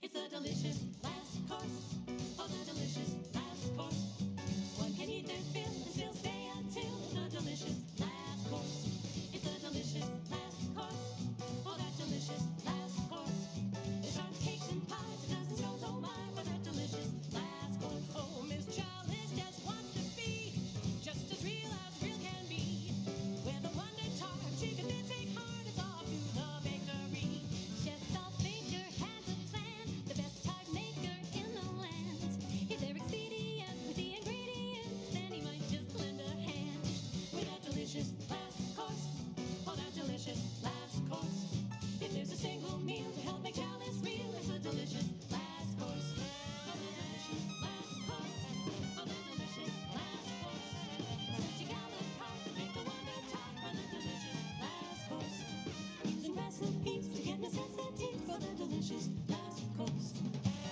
It's a delicious last course. Oh, the delicious last course. One can eat their fill and still stay until the delicious last course. It's a delicious last course. Oh, that delicious last course. There's tarts, cakes, and pies, and dozens rolls. Oh my, for that delicious last course. Oh, Miss Chalice just wants to be just as real can be. With a wonder tart, she can then take heart us off to the bakery. Chef Saltbaker has a plan, the best tart maker in the land. If they're expedient with the ingredients, then he might just lend a hand. With that delicious last course, oh that delicious last course. If there's a single meal to help make Chalice real, it's a delicious last course. Oh the delicious last course, oh the delicious last course. Stretching out the cart to make the wonder tart for the delicious last course. Using recipes to get necessities for the delicious last course.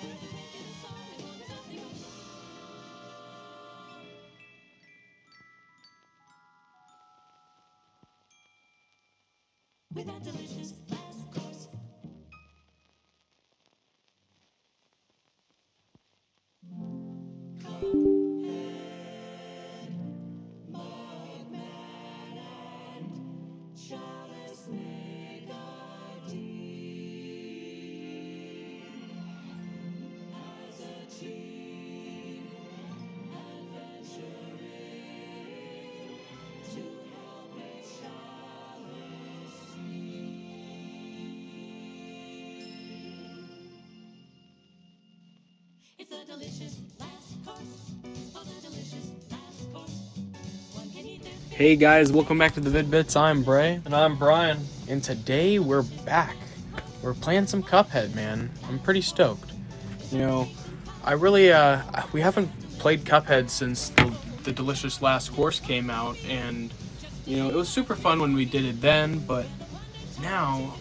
Worth the making a song as long as nothing goes wrong. With that delicious last course. Cuphead, mugman, and chalice make a deal. As a team, adventuring to help make chalice It's a delicious last course. Oh, the delicious last course. One can eat their Hey guys, welcome back to the Vid-Bits. I'm Bray, And I'm Brian. and today we're back. We're playing some Cuphead, man. I'm pretty stoked. You know, I really, we haven't played Cuphead since the delicious last course came out, and, you know, it was super fun when we did it then, but now,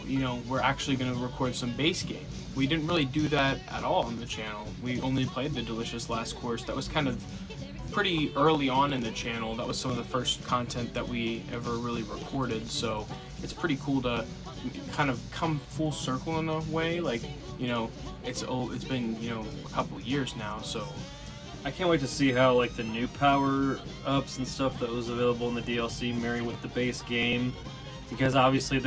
you know, we're actually going to record some base game. We didn't really do that at all on the channel. We only played the delicious last course. That was kind of pretty early on in the channel. That was some of the first content that we ever really recorded, so it's pretty cool to kind of come full circle in a way. Like, you know, it's been, you know, a couple years now, so I can't wait to see how like the new power ups and stuff that was available in the DLC marry with the base game, because obviously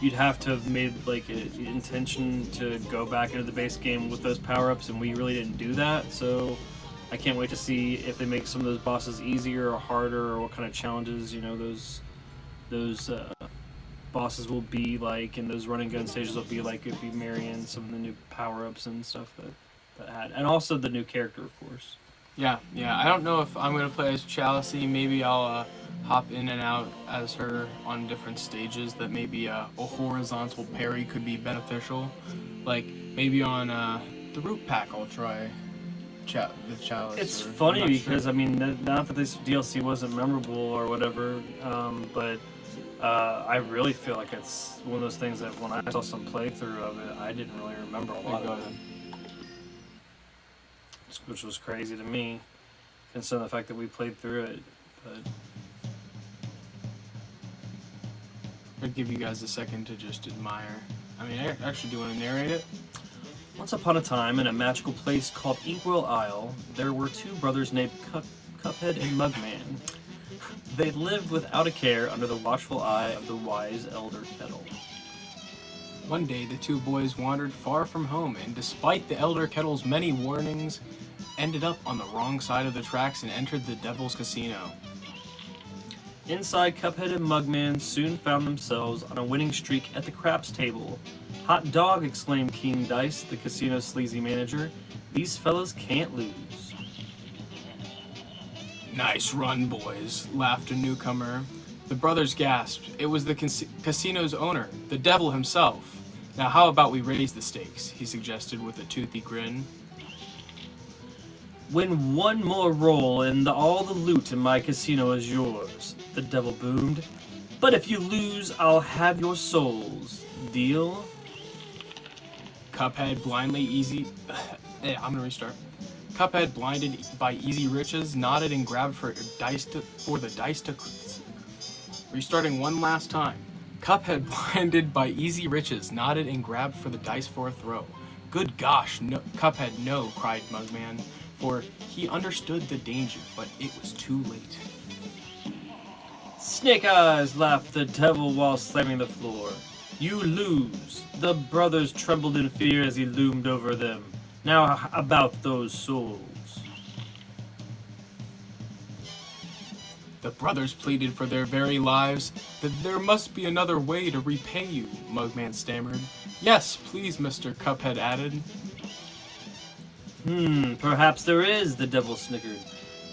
you'd have to have made like an intention to go back into the base game with those power ups, and we really didn't do that. So I can't wait to see if they make some of those bosses easier or harder, or what kind of challenges, you know, those bosses will be like, and those running gun stages will be like if you marry in some of the new power ups and stuff that had, and also the new character, of course. yeah. I don't know if I'm gonna play as Chalice. Maybe I'll hop in and out as her on different stages. That maybe a horizontal parry could be beneficial. Like maybe on the root pack, I'll try the Chalice. It's I'm funny not because sure. I mean, not that this DLC wasn't memorable or whatever, but I really feel like it's one of those things that when I saw some playthrough of it, I didn't really remember a lot of it, which was crazy to me, considering the fact that we played through it. But I'd give you guys a second to just admire. I mean, I actually do want to narrate it. once upon a time, in a magical place called Inkwell Isle, there were two brothers named Cuphead and Mugman. They lived without a care under the watchful eye of the wise Elder Kettle. One day, the two boys wandered far from home, and despite the Elder Kettle's many warnings, ended up on the wrong side of the tracks and entered the Devil's Casino. Inside, Cuphead and Mugman soon found themselves on a winning streak at the craps table. "Hot dog!" exclaimed King Dice, the casino's sleazy manager. "These fellas can't lose." Nice run, boys, laughed a newcomer. The brothers gasped. It was the casino's owner, the devil himself. Now how about we raise the stakes, he suggested with a toothy grin. "Win one more roll and all the loot in my casino is yours," the devil boomed. "But if you lose, I'll have your souls. Deal?" Cuphead Cuphead, blinded by easy riches, nodded and grabbed for the dice to restarting one last time. Cuphead, blinded by easy riches, nodded and grabbed for the dice for a throw. Good gosh, no, Cuphead, no, cried Mugman, for he understood the danger, but it was too late. Snake Eyes, laughed the devil while slamming the floor. You lose. The brothers trembled in fear as he loomed over them. Now about those souls. The brothers pleaded for their very lives, that there must be another way to repay you, Mugman stammered. Yes, please, Mr. Cuphead added. Perhaps there is, the devil snickered,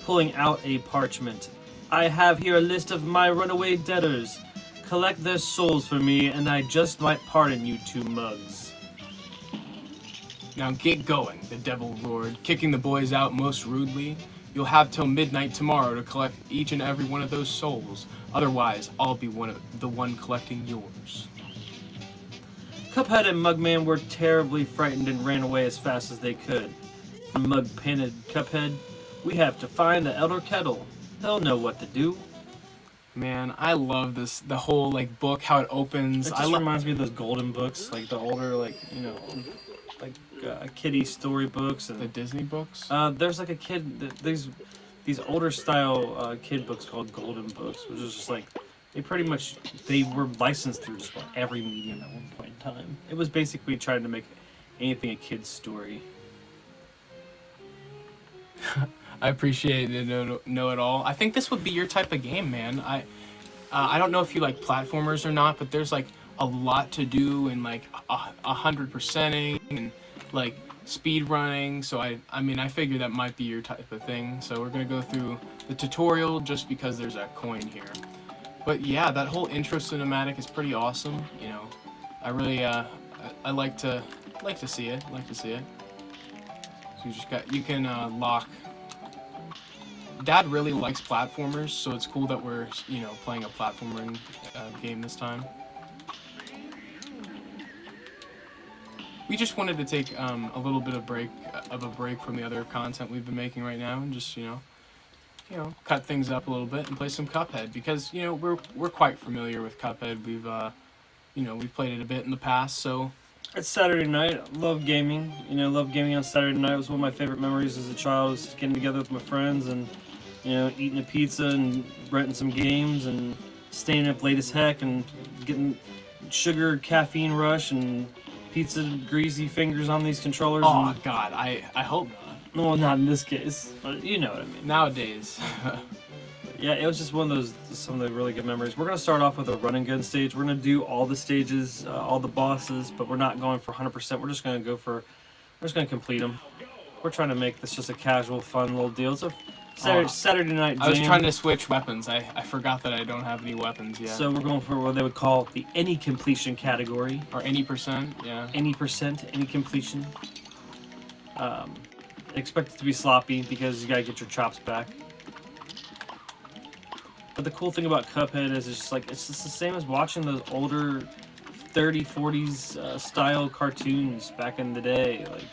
pulling out a parchment. I have here a list of my runaway debtors. Collect their souls for me, and I just might pardon you two mugs. Now get going, the devil roared, kicking the boys out most rudely. You'll have till midnight tomorrow to collect each and every one of those souls. Otherwise, I'll be the one collecting yours. Cuphead and Mugman were terribly frightened and ran away as fast as they could. Mug panted, Cuphead, we have to find the Elder Kettle. They'll know what to do. Man, I love this, the whole, like, book, how it opens. It just reminds me of those golden books, like the older, like, you know, like kiddie story books. And the Disney books? there's like a kid, these older style kid books called golden books, which is just like, they were licensed through just about every medium at one point in time. It was basically trying to make anything a kid's story. I appreciate the know-it-all. I think this would be your type of game, man. I don't know if you like platformers or not, but there's like a lot to do and like 100%ing and like speed running. So I mean I figure that might be your type of thing. So we're gonna go through the tutorial just because there's a coin here. But yeah, that whole intro cinematic is pretty awesome. You know, I really I like to see it. So you can lock. Dad really likes platformers, so it's cool that we're, you know, playing a platformer game this time. We just wanted to take a little bit of a break from the other content we've been making right now, and just you know, cut things up a little bit and play some Cuphead because you know we're quite familiar with Cuphead. We've played it a bit in the past, so. It's Saturday night. Love gaming. You know, love gaming on Saturday night. It was one of my favorite memories as a child. Was getting together with my friends and, you know, eating a pizza and renting some games and staying up late as heck and getting sugar caffeine rush and pizza greasy fingers on these controllers. Oh God, I hope not. Well, not in this case, but you know what I mean. Nowadays. Yeah, it was just one of some of the really good memories. We're going to start off with a run and gun stage. We're going to do all the stages, all the bosses, but we're not going for 100%. We're just going to complete them. We're trying to make this just a casual, fun little deal. It's a Saturday night jam. I was trying to switch weapons. I forgot that I don't have any weapons yet. So we're going for what they would call the any completion category. Or any percent, yeah. Any percent, any completion. Expect it to be sloppy because you got to get your chops back. But the cool thing about Cuphead is it's just the same as watching those older 30s, 40s style cartoons back in the day, like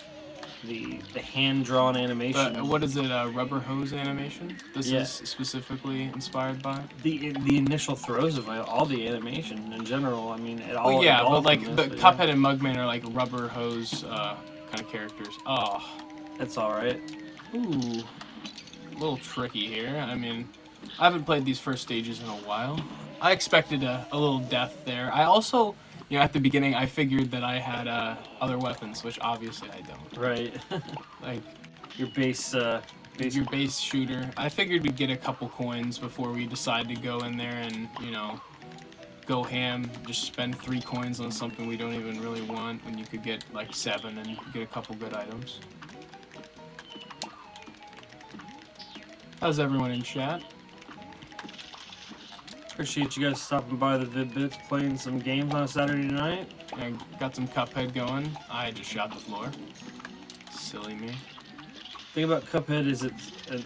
the hand-drawn animation. What is it, rubber hose animation? This is specifically inspired by? The initial throws of all the animation in general, I mean, it all... Well, yeah, but like Cuphead and Mugman are like rubber hose kind of characters. Oh. That's alright. Ooh. A little tricky here, I mean... I haven't played these first stages in a while. I expected a little death there. I also, you know, at the beginning, I figured that I had other weapons, which obviously I don't. Right. Like your base shooter. I figured we'd get a couple coins before we decide to go in there and, you know, go ham. Just spend 3 coins on something we don't even really want when you could get like 7 and get a couple good items. How's everyone in chat? Appreciate you guys stopping by the Vid-Bits, playing some games on a Saturday night. I got some Cuphead going. I just shot the floor. Silly me. The thing about Cuphead is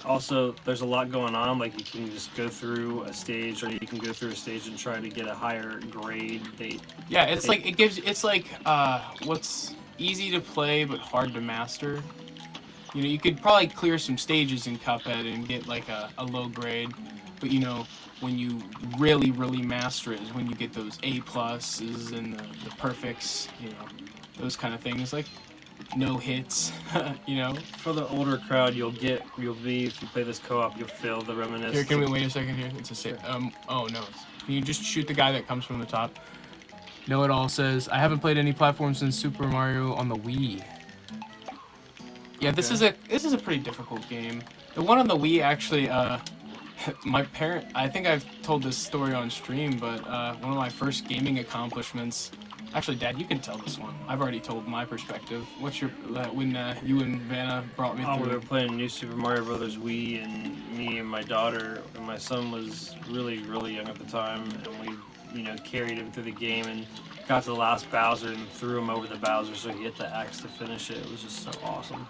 also there's a lot going on. Like you can just go through a stage, or you can go through a stage and try to get a higher grade. It's like what's easy to play but hard to master. You know, you could probably clear some stages in Cuphead and get like a low grade, but you know, when you really, really master it is when you get those A pluses and the perfects, you know, those kind of things. Like, no hits, you know. For the older crowd, you'll be if you play this co-op, you'll feel the reminiscence. Here, can we wait a second here? It's a save. Oh no. Can you just shoot the guy that comes from the top? Know It All says, I haven't played any platforms since Super Mario on the Wii. Yeah, this is a pretty difficult game. The one on the Wii actually, my parent, I think I've told this story on stream, but one of my first gaming accomplishments. Actually, Dad, you can tell this one. I've already told my perspective. What's your when you and Vanna brought me through? We were playing New Super Mario Brothers Wii, and me and my daughter and my son was really young at the time, and we carried him through the game and got to the last Bowser and threw him over the Bowser so he hit the X to finish it. It was just so awesome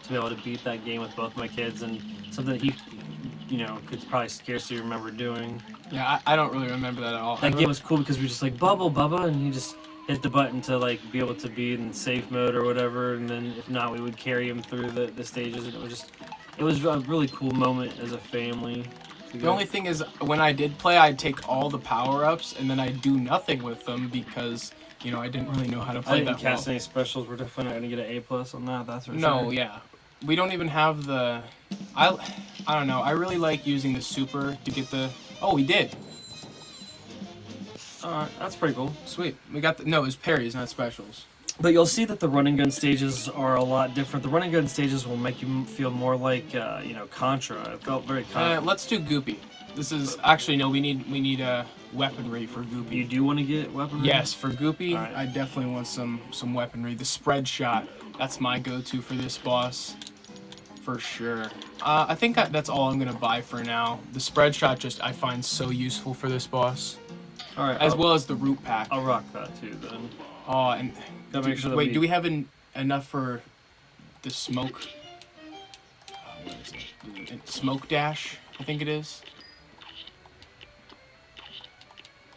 to be able to beat that game with both my kids, and something that he could probably scarcely remember doing. Yeah, I don't really remember that at all. That game was cool because we were just like, Bubble, Bubba, and he just hit the button to like be able to be in safe mode or whatever, and then if not, we would carry him through the stages, and it was a really cool moment as a family. The only thing is, when I did play, I'd take all the power-ups, and then I'd do nothing with them because, I didn't really know how to play that well. I didn't cast any specials. We're definitely not going to get an A+ on that, that's for sure. No, yeah. We don't even have the... I don't know. I really like using the super to get the... Oh, we did. That's pretty cool. Sweet. We got the... No, it was parries, not specials. But you'll see that the run and gun stages are a lot different. The run and gun stages will make you feel more like, Contra. It felt very Contra. Let's do goopy. This is... Actually, no, we need a weaponry for goopy. You do want to get weaponry? Yes, for goopy, right. I definitely want some weaponry. The spread shot, that's my go-to for this boss. For sure. I think that's all I'm going to buy for now. The spread shot I find so useful for this boss. All right. As well as the root pack. I'll rock that too, then. Oh, and... Make sure wait, do we have enough for the smoke? What is it? Smoke dash, I think it is.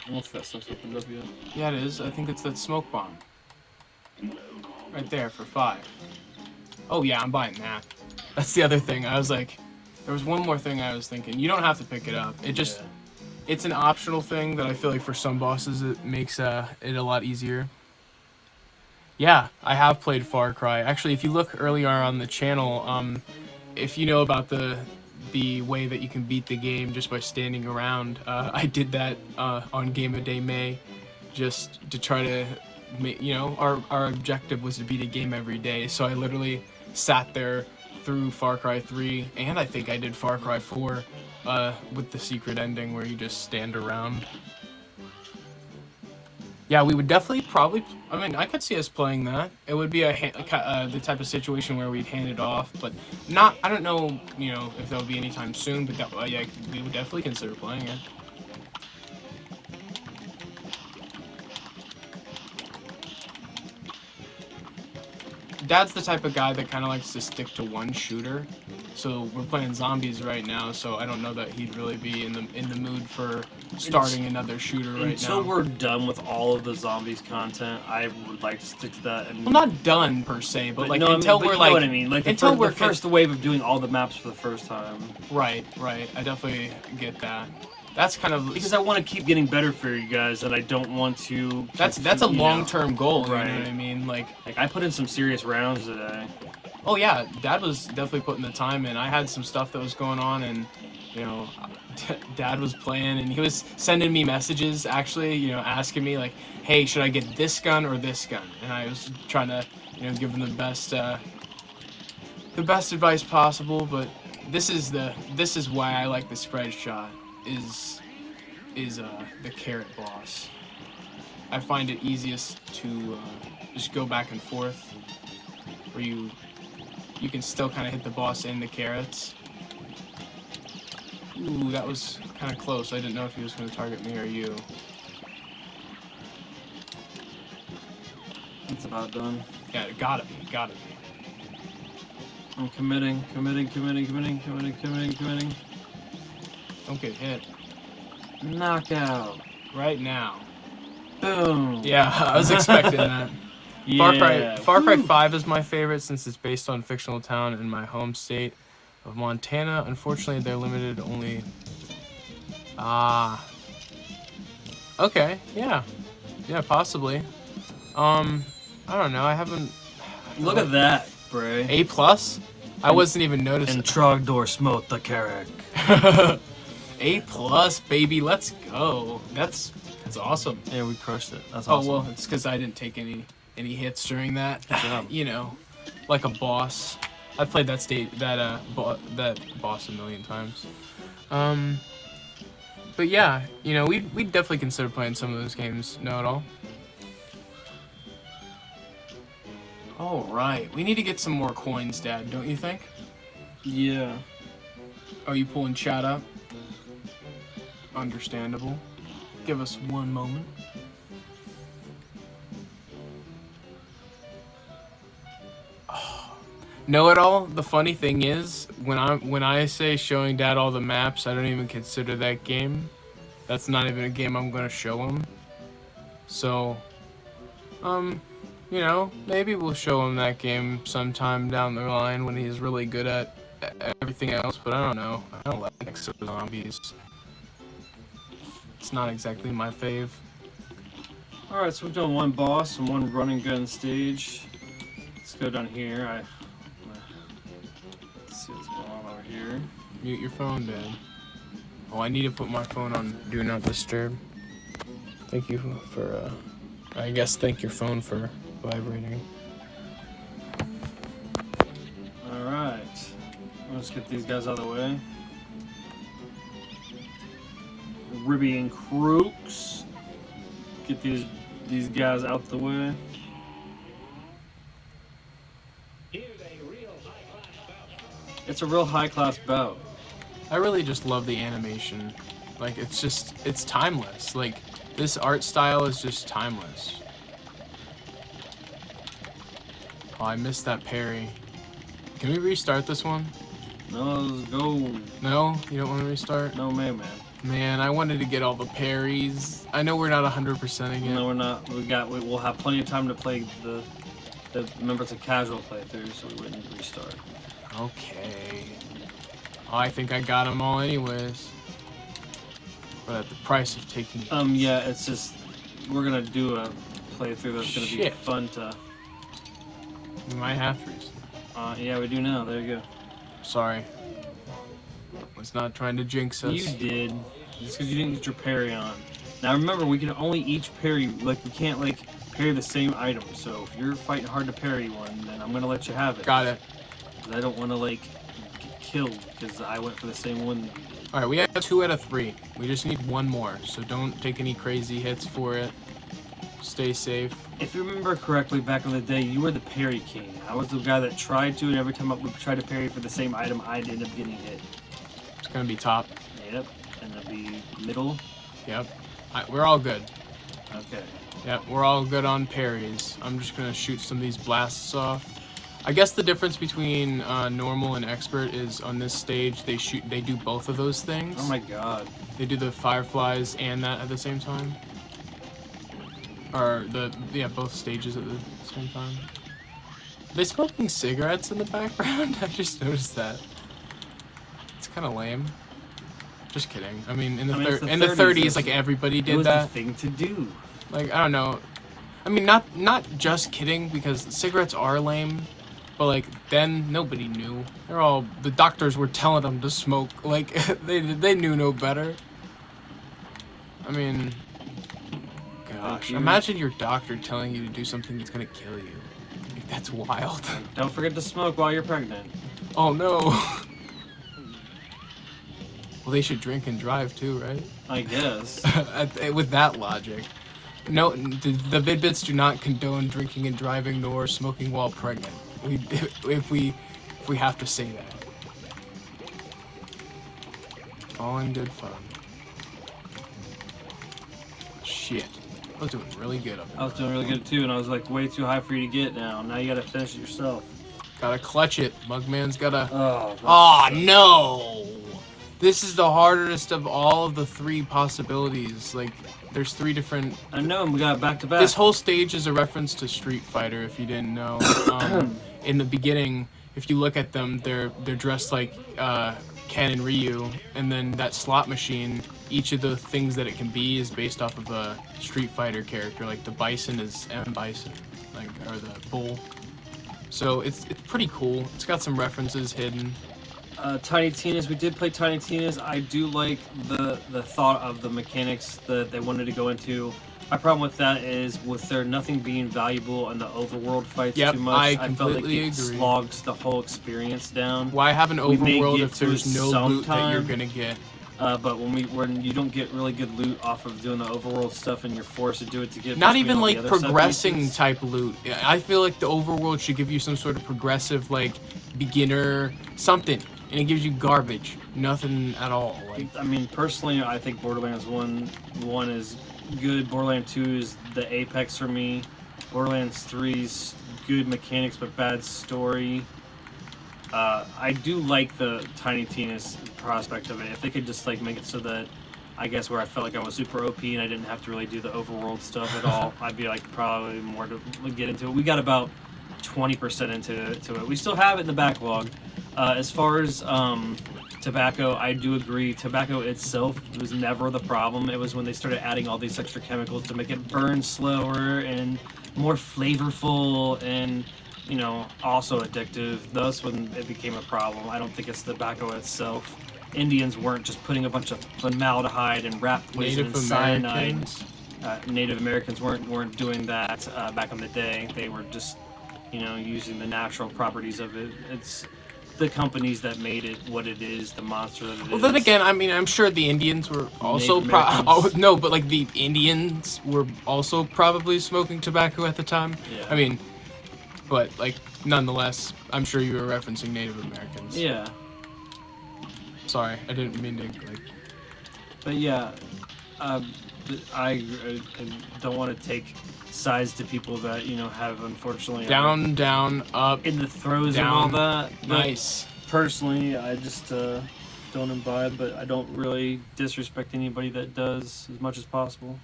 What's that stuff opened up yet? Yeah, it is. I think it's that smoke bomb. Right there for 5. Oh yeah, I'm buying that. That's the other thing. I was like, there was one more thing I was thinking. You don't have to pick it up. It's an optional thing that I feel like for some bosses it makes it a lot easier. Yeah, I have played Far Cry. Actually, if you look earlier on the channel, if you know about the way that you can beat the game just by standing around, I did that on Game of Day May, just to try to, our objective was to beat a game every day. So I literally sat there through Far Cry 3, and I think I did Far Cry 4 with the secret ending where you just stand around. Yeah, we would definitely I could see us playing that. It would be the type of situation where we'd hand it off, but not, I don't know, if that would be anytime soon, but yeah, we would definitely consider playing it. Dad's the type of guy that kind of likes to stick to one shooter. So we're playing zombies right now, so I don't know that he'd really be in the mood for starting another shooter right now. Until we're done with all of the zombies content, I would like to stick to that. And well, not done per se, but like no, until we're you like, know what I mean? Like until we're the first wave of doing all the maps for the first time. Right. I definitely get that. That's kind of because I want to keep getting better for you guys, and I don't want to. That's a long-term goal, right? You know what I mean? Like I put in some serious rounds today. Oh yeah, Dad was definitely putting the time in. I had some stuff that was going on, and Dad was playing, and he was sending me messages actually, asking me like, "Hey, should I get this gun or this gun?" And I was trying to, give him the best advice possible. But this is why I like the spread shot. Is the carrot boss. I find it easiest to just go back and forth, where you can still kind of hit the boss and the carrots. Ooh, that was kind of close. I didn't know if he was going to target me or you. It's about done. Yeah, it gotta be. I'm committing. Don't get hit. Knockout. Right now. Boom. Yeah, I was expecting that. Yeah. Far Cry 5 is my favorite since it's based on a fictional town in my home state of Montana. Unfortunately, they're limited only... Okay, yeah. Yeah, possibly. I don't know, I haven't Look at that, Bray. A plus? I wasn't even noticing. And Trogdor smote the carrot. A plus, baby. Let's go. That's awesome. Yeah, we crushed it. That's Oh awesome. well, it's because I didn't take any hits during that. job. You know, like a boss. I played that boss a million times. But yeah, you know, we'd definitely consider playing some of those games. Know it all. All right, we need to get some more coins, Dad. Don't you think? Yeah. Are you pulling chat up? Understandable. Give us one moment. Know it all. The funny thing is, when I say showing Dad all the maps, I don't even consider that game. That's not even a game I'm gonna show him. So, you know, maybe we'll show him that game sometime down the line when he's really good at everything else. But I don't know. I don't like exo zombies. It's not exactly my fave. Alright, so we've done one boss and one running gun stage. Let's go down here. Let's see what's going on over here. Mute your phone, Dad. Oh, I need to put my phone on Do Not Disturb. Thank you for, I guess thank your phone for vibrating. Alright. Let's get these guys out of the way. Ribby and Croaks. Get these guys out the way. It's a real high-class bout. I really just love the animation. Like, it's timeless. Like, this art style is just timeless. Oh, I missed that parry. Can we restart this one? No, let's go. No? You don't want to restart? No, man. Man, I wanted to get all the parries. I know we're not 100%ing it. No, we're not. We'll have plenty of time to play the remember, it's a casual playthrough, so we wouldn't restart. Okay. Oh, I think I got them all anyways. But at the price of taking... Yeah, it's just... We're gonna do a playthrough that's gonna be fun to... We might have to restart. Yeah, we do now. There you go. Sorry. Was not trying to jinx us. You did. Just because you didn't get your parry on. Now remember, we can only each parry... Like, we can't, like, parry the same item. So if you're fighting hard to parry one, then I'm gonna let you have it. Got it. I don't want to, like, get killed because I went for the same one. Alright, we have 2 out of 3. We just need one more, so don't take any crazy hits for it. Stay safe. If you remember correctly, back in the day, you were the parry king. I was the guy that tried to, and every time I would try to parry for the same item, I'd end up getting hit. It's gonna be top. Yep, and it'll be middle. Yep. We're all good. Okay. Yep, we're all good on parries. I'm just gonna shoot some of these blasts off. I guess the difference between normal and expert is on this stage they do both of those things. Oh my god. They do the fireflies and that at the same time. Or both stages at the same time. Are they smoking cigarettes in the background? I just noticed that. It's kind of lame. Just kidding. I mean, in the 30s, like everybody did that. It was the thing to do. Like, I don't know. I mean, not just kidding, because cigarettes are lame. But, like, then nobody knew. The doctors were telling them to smoke. Like, they knew no better. I mean, gosh. Imagine your doctor telling you to do something that's gonna kill you. Like, that's wild. Don't forget to smoke while you're pregnant. Oh, no. Well, they should drink and drive, too, right? I guess. With that logic. No, the Vid-Bits do not condone drinking and driving nor smoking while pregnant. If we have to say that. All in good fun. Shit. I was doing really good up there. I was doing really good too, and I was like way too high for you to get now. Now you gotta finish it yourself. Gotta clutch it. Mugman's gotta... Oh, no! This is the hardest of all of the 3 possibilities. Like, there's 3 different... I know, and we got back to back. This whole stage is a reference to Street Fighter, if you didn't know. In the beginning, if you look at them, they're dressed like Ken and Ryu, and then that slot machine, each of the things that it can be is based off of a Street Fighter character. Like the Bison is M. Bison, like, or the Bull. So it's pretty cool. It's got some references hidden. Tiny Tina's, we did play Tiny Tina's. I do like the thought of the mechanics that they wanted to go into. My problem with that is with there nothing being valuable in the overworld fights Yep, too much. I felt like completely it agree. slogged the whole experience down. Why have an We may overworld get if there's to no loot that you're sometime. gonna get? But when you don't get really good loot off of doing the overworld stuff and you're forced to do it to get Not between even all the like other set progressing pieces. type loot. I feel like the overworld should give you some sort of progressive, like beginner something, and it gives you garbage, nothing at all. Like I mean, personally, I think Borderlands 1 is good. Borderlands 2 is the apex for me. Borderlands 3's good mechanics but bad story. I do like the Tiny Tina's prospect of it. If they could just like make it so that, I guess, where I felt like I was super OP and I didn't have to really do the overworld stuff at all, I'd be like probably more to get into it. We got about 20% into it. We still have it in the backlog. As far as tobacco, I do agree. Tobacco itself was never the problem. It was when they started adding all these extra chemicals to make it burn slower and more flavorful and, you know, also addictive. That's when it became a problem. I don't think it's the tobacco itself. Indians weren't just putting a bunch of formaldehyde and rat poison and Native cyanide. Americans. Native Americans weren't doing that back in the day. They were just, you know, using the natural properties of it. It's the companies that made it what it is, the monster that it is. Well, then again, I mean, I'm sure the Indians were also Native Americans. no, but like the Indians were also probably smoking tobacco at the time. Yeah. I mean, but like nonetheless, I'm sure you were referencing Native Americans. Yeah. Sorry, I didn't mean to like. But yeah, I don't want to take sides to people that, you know, have unfortunately Down, down, up. in the throes down. of all that. But Nice. personally, I just don't imbibe, but I don't really disrespect anybody that does as much as possible.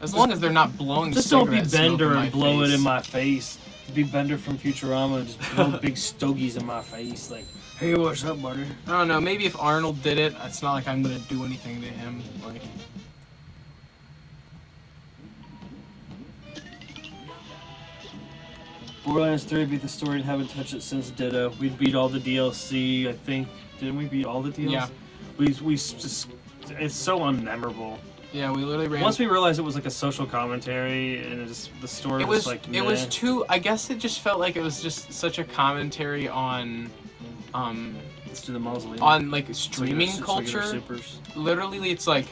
As long as they're not blowing Just don't be cigarette smoke Bender in my and blow it face. in my face. Be Bender from Futurama and just blow big stogies in my face. Like, hey, what's up, buddy? I don't know. Maybe if Arnold did it, it's not like I'm gonna do anything to him. Like, Borderlands 3 beat the story and haven't touched it since Ditto. We beat all the DLC, I think. Didn't we beat all the DLC? Yeah. We just, it's so unmemorable. yeah, we literally ran. Once we realized it was like a social commentary and it just, the story it was was like it was meh. too. I guess it just felt like it was just such a commentary on, Let's do the mausoleum. like It's streaming like our culture. supers. Literally, it's like,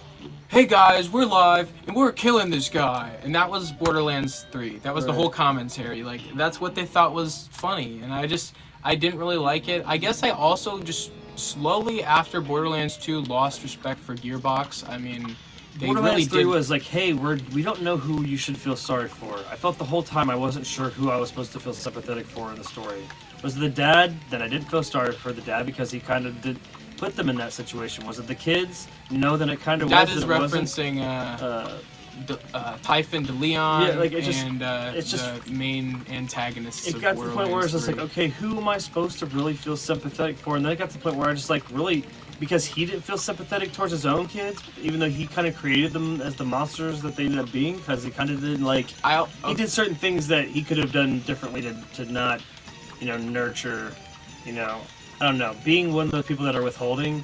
hey guys, we're live and we're killing this guy, and that was Borderlands 3. That was the Right. whole commentary. Like, that's what they thought was funny, and I didn't really like it. I guess I also just slowly after Borderlands 2 lost respect for Gearbox. I mean, they Borderlands really 3 did. was like, hey, we don't know who you should feel sorry for. I felt the whole time I wasn't sure who I was supposed to feel sympathetic for in the story. Was it the dad? Then I didn't feel sorry for the dad because he kind of did put them in that situation. Was it the kids? No, then it kind of That was. is then it wasn't. referencing Typhon de Leon Yeah, like, it just- and it's just- the main antagonists It of got to the point where it's Borderlands just like, 3. okay, who am I supposed to really feel sympathetic for? And then it got to the point where I just like really, because he didn't feel sympathetic towards his own kids, even though he kind of created them as the monsters that they ended up being, because he kind of didn't like. He did certain things that he could have done differently to not, you know, nurture, you know, I don't know, being one of the people that are withholding.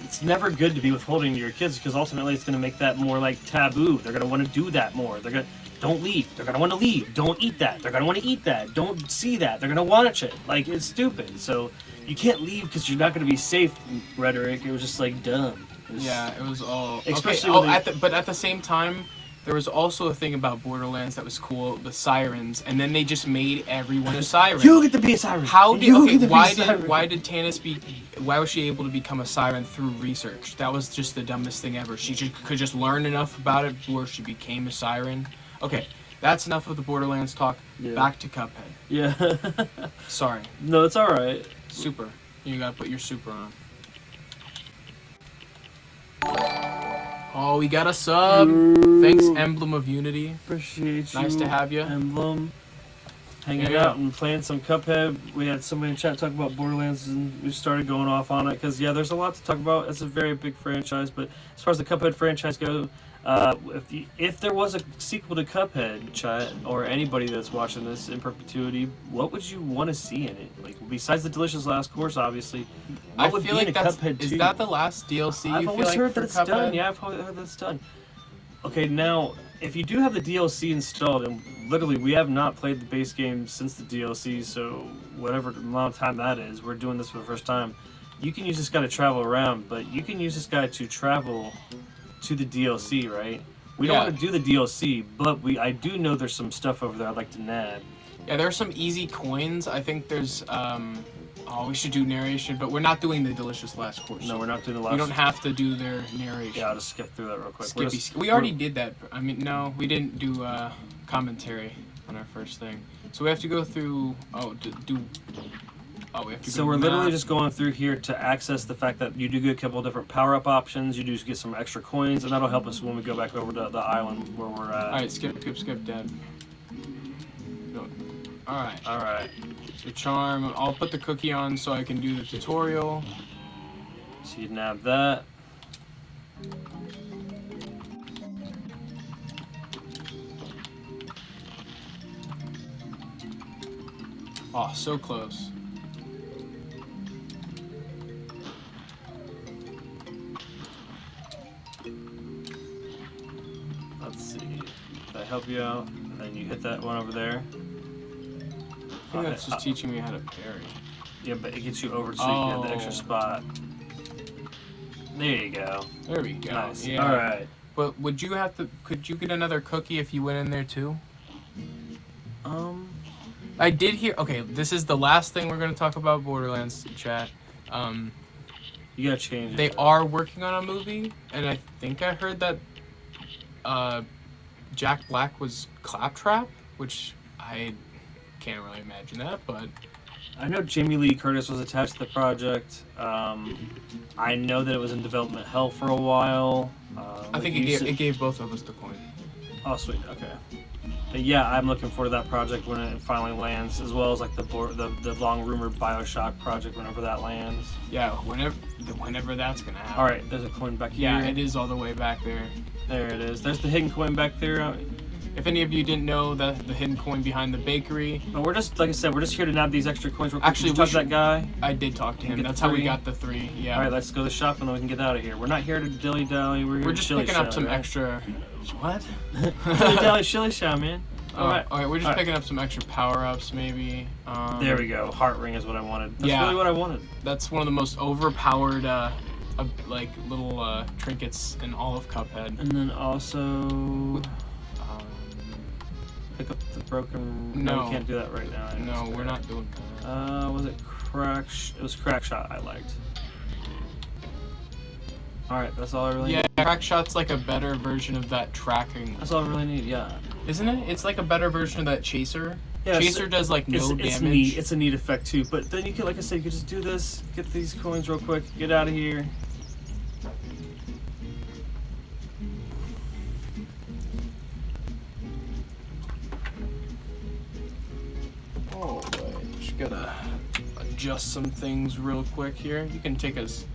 It's never good to be withholding to your kids because ultimately it's going to make that more like taboo. They're going to want to do that more. They're going to don't leave. They're going to want to leave. Don't eat that. They're going to want to eat that. Don't see that. They're going to watch it. Like, it's stupid. So you can't leave because you're not going to be safe. Rhetoric. It was just like dumb. Yeah, it was all. Especially okay. when they- But at the same time, there was also a thing about Borderlands that was cool, the sirens, and then they just made everyone a siren. You get to be a siren. How did You okay? get to be a siren. Why did Tannis why was she able to become a siren through research? That was just the dumbest thing ever. She could just learn enough about it before she became a siren. Okay, that's enough of the Borderlands talk. Yeah. Back to Cuphead. Yeah. Sorry. No, it's all right. Super. You gotta put your super on. Oh, we got a sub. Thanks, Emblem of Unity. Appreciate you. Nice to have you. Emblem. Hanging Yeah. out and playing some Cuphead. We had somebody in chat talk about Borderlands and we started going off on it because, yeah, there's a lot to talk about. It's a very big franchise, but as far as the Cuphead franchise goes, If there was a sequel to Cuphead, chat, or anybody that's watching this in perpetuity, what would you want to see in it? Like, besides the delicious last course, obviously, what would feel be like in a that's Cuphead 2? is that the last DLC? I've you always feel heard like, that for it's Cuphead? done. Yeah, I've always heard that it's done. Okay, now, if you do have the DLC installed, and literally we have not played the base game since the DLC, so whatever amount of time that is, we're doing this for the first time. You can use this guy to travel around, but you can use this guy to travel to the DLC, right? We don't want to do the DLC, but I do know there's some stuff over there I'd like to nab. Yeah, there are some easy coins. I think there's we should do narration, but we're not doing the delicious last course. No, we're not doing the last. We don't have to do their narration. Yeah, I'll just skip through that real quick. We already did that. I mean, no, we didn't do commentary on our first thing. So we have to go through. We have to. So we're literally just going through here to access the fact that you do get a couple of different power-up options. You do get some extra coins, and that'll help us when we go back over to the island where we're at. All right, skip, Dad. No. All right. So charm. I'll put the cookie on so I can do the tutorial. So you nab that. Oh, so close. Let's see. That help you out, and then you hit that one over there. I think that's just teaching me how to parry. Yeah, but it gets you over so you can have the extra spot. There you go. There we go. Nice. Yeah. All right. But would you have to? Could you get another cookie if you went in there too? I did hear. Okay, this is the last thing we're gonna talk about Borderlands chat. You gotta change it. They are working on a movie, and I think I heard that Jack Black was Claptrap, which I can't really imagine that, but I know Jamie Lee Curtis was attached to the project. I know that it was in development hell for a while. I think it gave both of us the coin. Oh, sweet. Okay. But yeah, I'm looking forward to that project when it finally lands, as well as like the long rumored BioShock project whenever that lands. Yeah, whenever that's gonna happen. All right, there's a coin back here. Yeah, it is all the way back there. There it is. There's the hidden coin back there. If any of you didn't know, the hidden coin behind the bakery. But we're just, like I said, we're just here to nab these extra coins real quick. Actually, we talk to that guy. I did talk to him. That's how we got the 3. Yeah. All right, let's go to the shop and then we can get out of here. We're not here to dilly dally. We're just picking up some extra. What? Dilly dally shilly show, man. All right, we're just picking up some extra power-ups, maybe. There we go. Heart ring is what I wanted. That's really what I wanted. That's one of the most overpowered, like little trinkets in all of Cuphead. And then also pick up the broken. No, we can't do that right now. No, we're not doing that. Was it crack? It was crack shot. I liked. All right, that's all I really need. Yeah, crack shot's like a better version of that tracking. That's all I really need. Yeah. Isn't it? It's like a better version of that chaser. Yeah, Chaser does like no damage. It's neat. It's a neat effect too. But then you can, like I said, you can just do this, get these coins real quick, get out of here. Oh, wait. Just gotta adjust some things real quick here. You can take us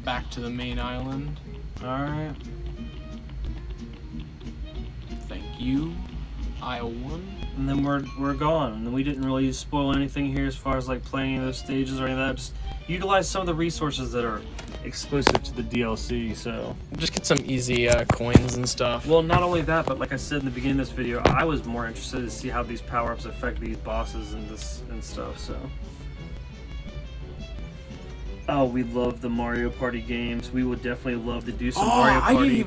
back to the main island. All right. Thank you, Isle 1. And then we're gone. And we didn't really spoil anything here as far as like playing those stages or any of that. Just utilize some of the resources that are exclusive to the DLC. So just get some easy coins and stuff. Well, not only that, but like I said in the beginning of this video, I was more interested to see how these power-ups affect these bosses and stuff. So. Oh, we love the Mario Party games. We would definitely love to do some Mario Party.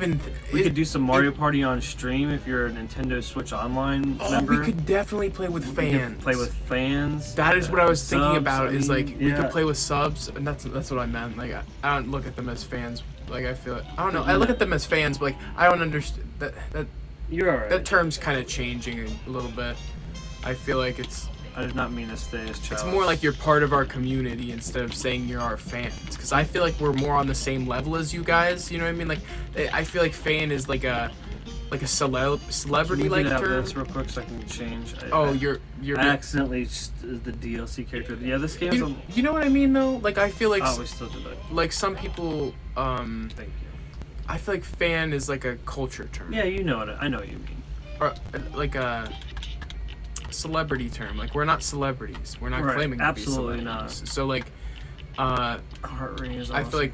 We could do some Mario Party on stream if you're a Nintendo Switch Online member. We could definitely play with fans. Play with fans. That is what I was thinking about. Is like we could play with subs, and that's what I meant. Like I don't look at them as fans. Like I feel it. I don't know. I look at them as fans, but like I don't understand that. You're alright. That term's kind of changing a little bit. I feel like it's. I did not mean to stay as childish. It's more like you're part of our community instead of saying you're our fans. Because I feel like we're more on the same level as you guys. You know what I mean? Like, I feel like fan is like a celebrity like term. This real quick so I can change. You're. I accidentally the DLC character. Yeah, this game's. You know what I mean though? Like I feel like. Oh, we still did that. Like some people. Thank you. I feel like fan is like a culture term. Yeah, you know it. I know what you mean. Or like a celebrity term. Like, we're not celebrities. We're not Right, claiming to be absolutely celebrities. not. So like, Heart rate is I awesome. feel like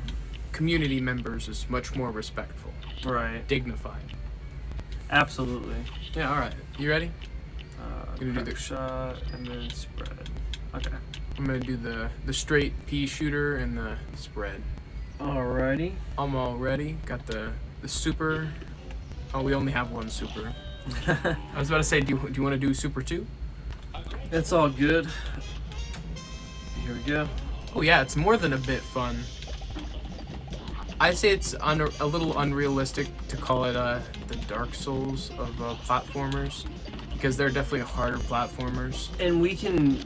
community members is much more respectful, Right. dignified. Absolutely. Yeah. All right. You ready? Gonna do Crack the- shot and then spread. Okay. I'm gonna do the straight pea shooter and the spread. Alrighty. I'm all ready. Got the super. Oh, we only have one super. I was about to say, do you want to do super 2? It's all good. Here we go. Oh yeah, it's more than a bit fun. I say it's a little unrealistic to call it the Dark Souls of platformers, because they're definitely harder platformers. And we can,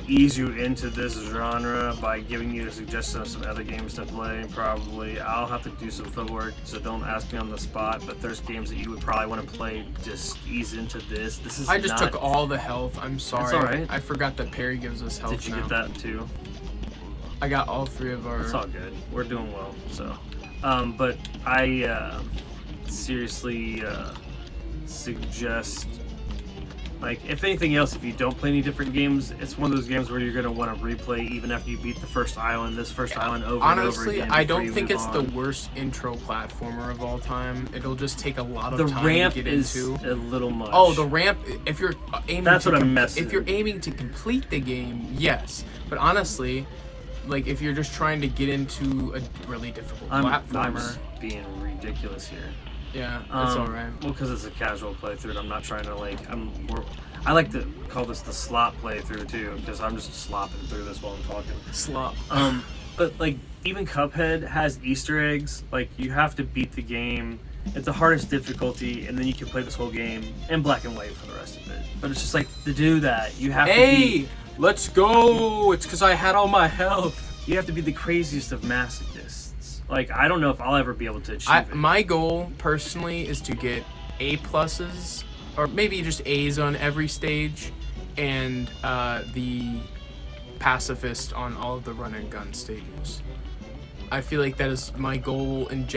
ease you into this genre by giving you a suggestion of some other games to play. Probably, I'll have to do some footwork, so don't ask me on the spot. But there's games that you would probably want to play. Just ease into this. This is. I just not... took all the health. I'm sorry. That's all right. I forgot that parry gives us health. Did you now. get that too? I got all 3 of our. It's all good. We're doing well. So, but I seriously suggest. Like, if anything else, if you don't play any different games, it's one of those games where you're going to want to replay even after you beat the first island, this first island over and over Honestly, again. I before don't you think move it's on. the worst intro platformer of all time. It'll just take a lot of The time ramp to get is into. a little much. Oh, the ramp! If you're aiming, That's to what I'm messing. If you're aiming to complete the game, yes. But honestly, like if you're just trying to get into a really difficult I'm platformer, just being ridiculous here. yeah, that's all right. Well, because it's a casual playthrough, and I'm not trying to I like to call this the slop playthrough too, because I'm just slopping through this while I'm talking. Slop. But like even Cuphead has Easter eggs. Like you have to beat the game at the hardest difficulty, and then you can play this whole game in black and white for the rest of it. But it's just like to do that, you have to be. Let's go! It's because I had all my health. You have to be the craziest of masochists. Like I don't know if I'll ever be able to achieve it. My goal personally is to get A pluses, or maybe just A's on every stage, and the pacifist on all of the run and gun stages. I feel like that is my goal in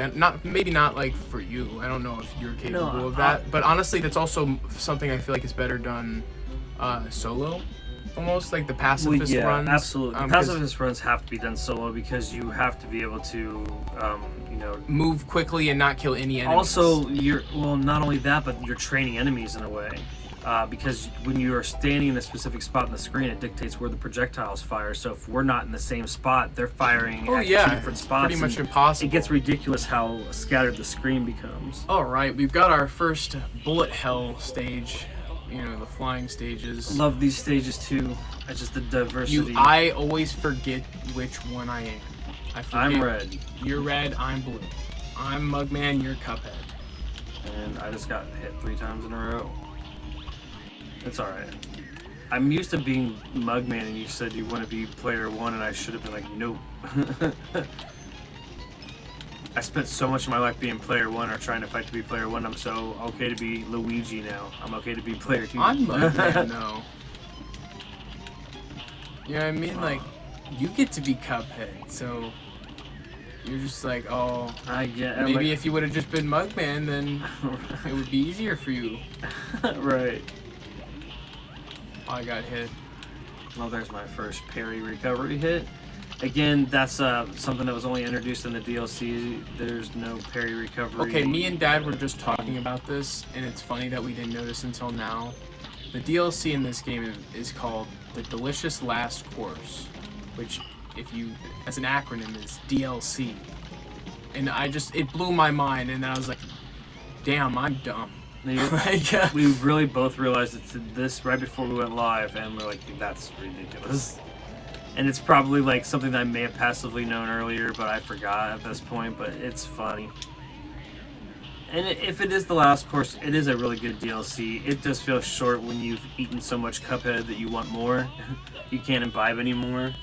maybe not like for you. I don't know if you're capable of that, but honestly, that's also something I feel like is better done solo. Almost like the pacifist runs. Absolutely. Pacifist runs have to be done solo because you have to be able to, move quickly and not kill any enemies. Also, not only that, but you're training enemies in a way. Because when you are standing in a specific spot on the screen, it dictates where the projectiles fire. So if we're not in the same spot, they're firing at 2 different spots. Pretty much impossible. It gets ridiculous how scattered the screen becomes. All right, we've got our first bullet hell stage. The flying stages. Love these stages too. It's just the diversity. I always forget which one I am. I'm red. You're red, I'm blue. I'm Mugman, you're Cuphead. And I just got hit 3 times in a row. It's alright. I'm used to being Mugman, and you said you want to be player 1, and I should have been like, nope. I spent so much of my life being player 1 or trying to fight to be player 1. I'm so okay to be Luigi now. I'm okay to be player 2. I'm Mugman, no. You know what I mean? Like, you get to be Cuphead, so you're just like, oh, maybe if you would have just been Mugman, then it would be easier for you. Right. Oh, I got hit. Well, there's my first parry recovery hit. Again, that's something that was only introduced in the DLC. There's no parry recovery. Okay, me and Dad were just talking about this, and it's funny that we didn't notice until now. The DLC in this game is called The Delicious Last Course, which, as an acronym, is DLC. And it blew my mind, and I was like, damn, I'm dumb. We really both realized this right before we went live, and we're like, that's ridiculous. And it's probably like something that I may have passively known earlier, but I forgot at this point, but it's funny. And if it is the last course, it is a really good DLC. It does feel short when you've eaten so much Cuphead that you want more. You can't imbibe anymore.